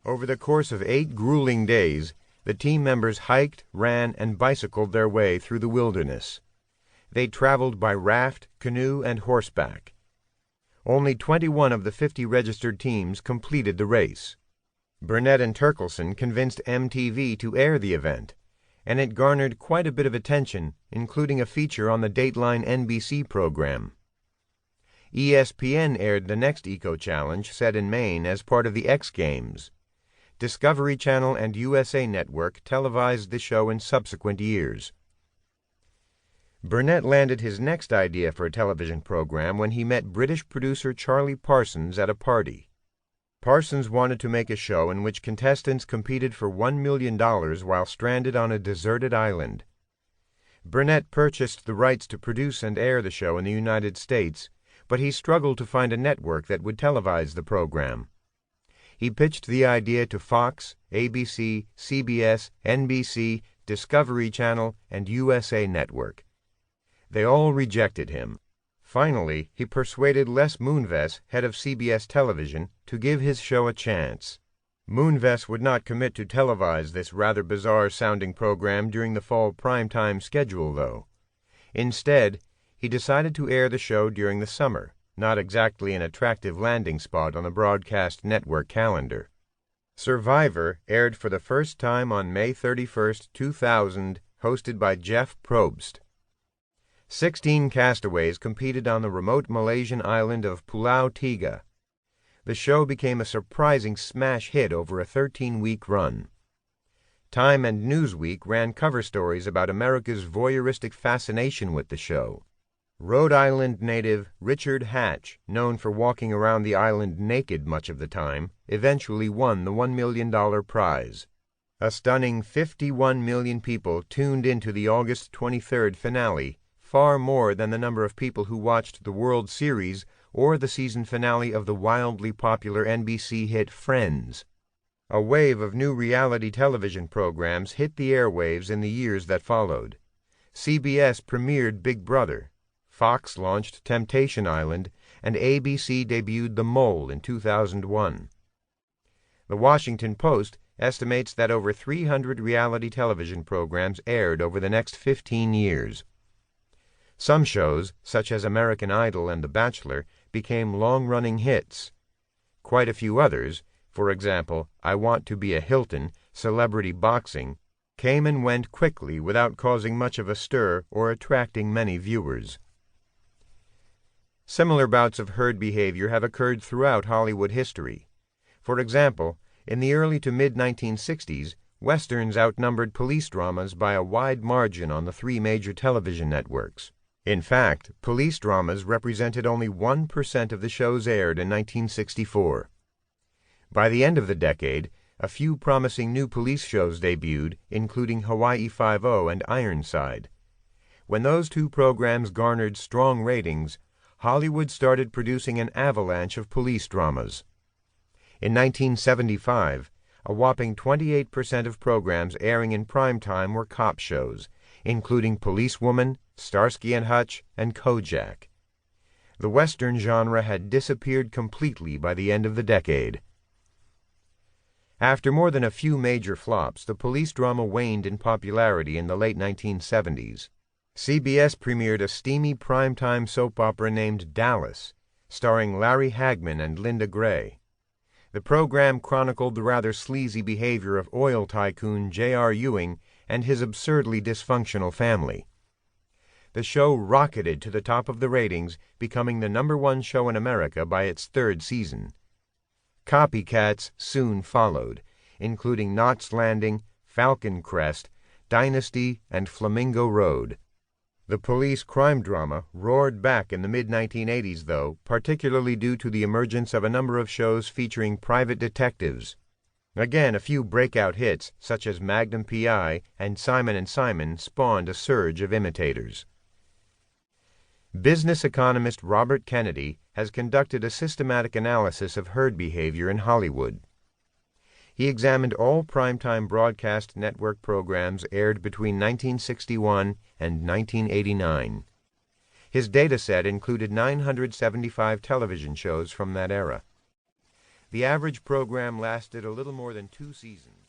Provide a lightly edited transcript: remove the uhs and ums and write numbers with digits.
Over the course of 8 grueling days, the team members hiked, ran, and bicycled their way through the wilderness. They traveled by raft, canoe, and horseback. Only 21 of the 50 registered teams completed the race. Burnett and Turkelson convinced MTV to air the event, and it garnered quite a bit of attention, including a feature on the Dateline NBC program. ESPN aired the next Eco Challenge, set in Maine, as part of the X Games. Discovery Channel and USA Network televised the show in subsequent years. Burnett landed his next idea for a television program when he met British producer Charlie Parsons at a party. Parsons wanted to make a show in which contestants competed for $1 million while stranded on a deserted island. Burnett purchased the rights to produce and air the show in the United States, but he struggled to find a network that would televise the program. He pitched the idea to Fox, ABC, CBS, NBC, Discovery Channel, and USA Network. They all rejected him. Finally, he persuaded Les Moonves, head of CBS Television, to give his show a chance. Moonves would not commit to televise this rather bizarre-sounding program during the fall primetime schedule, though. Instead, he decided to air the show during the summer, not exactly an attractive landing spot on the broadcast network calendar. Survivor aired for the first time on May 31, 2000, hosted by Jeff Probst. 16 castaways competed on the remote Malaysian island of Pulau Tiga. The show became a surprising smash hit over a 13-week run. Time and Newsweek ran cover stories about America's voyeuristic fascination with the show. Rhode Island native Richard Hatch, known for walking around the island naked much of the time, eventually won the $1 million prize. A stunning 51 million people tuned into the August 23rd finale, far more than the number of people who watched the World Series or the season finale of the wildly popular NBC hit Friends. A wave of new reality television programs hit the airwaves in the years that followed. CBS premiered Big Brother. Fox launched Temptation Island, and ABC debuted The Mole in 2001. The Washington Post estimates that over 300 reality television programs aired over the next 15 years. Some shows, such as American Idol and The Bachelor, became long-running hits. Quite a few others, for example, I Want to Be a Hilton, Celebrity Boxing, came and went quickly without causing much of a stir or attracting many viewers. Similar bouts of herd behavior have occurred throughout Hollywood history. For example, in the early to mid-1960s, Westerns outnumbered police dramas by a wide margin on the 3 major television networks. In fact, police dramas represented only 1% of the shows aired in 1964. By the end of the decade, a few promising new police shows debuted, including Hawaii Five-0 and Ironside. When those 2 programs garnered strong ratings, Hollywood started producing an avalanche of police dramas. In 1975, a whopping 28% of programs airing in prime time were cop shows, including Policewoman, Starsky and Hutch, and Kojak. The Western genre had disappeared completely by the end of the decade. After more than a few major flops, the police drama waned in popularity in the late 1970s. CBS premiered a steamy primetime soap opera named Dallas, starring Larry Hagman and Linda Gray. The program chronicled the rather sleazy behavior of oil tycoon J.R. Ewing and his absurdly dysfunctional family. The show rocketed to the top of the ratings, becoming the #1 show in America by its 3rd season. Copycats soon followed, including Knots Landing, Falcon Crest, Dynasty, and Flamingo Road. The police crime drama roared back in the mid-1980s, though, particularly due to the emergence of a number of shows featuring private detectives. Again, a few breakout hits, such as Magnum P.I. and Simon & Simon, spawned a surge of imitators. Business economist Robert Kennedy has conducted a systematic analysis of herd behavior in Hollywood. He examined all primetime broadcast network programs aired between 1961 and 1989. His dataset included 975 television shows from that era. The average program lasted a little more than 2 seasons.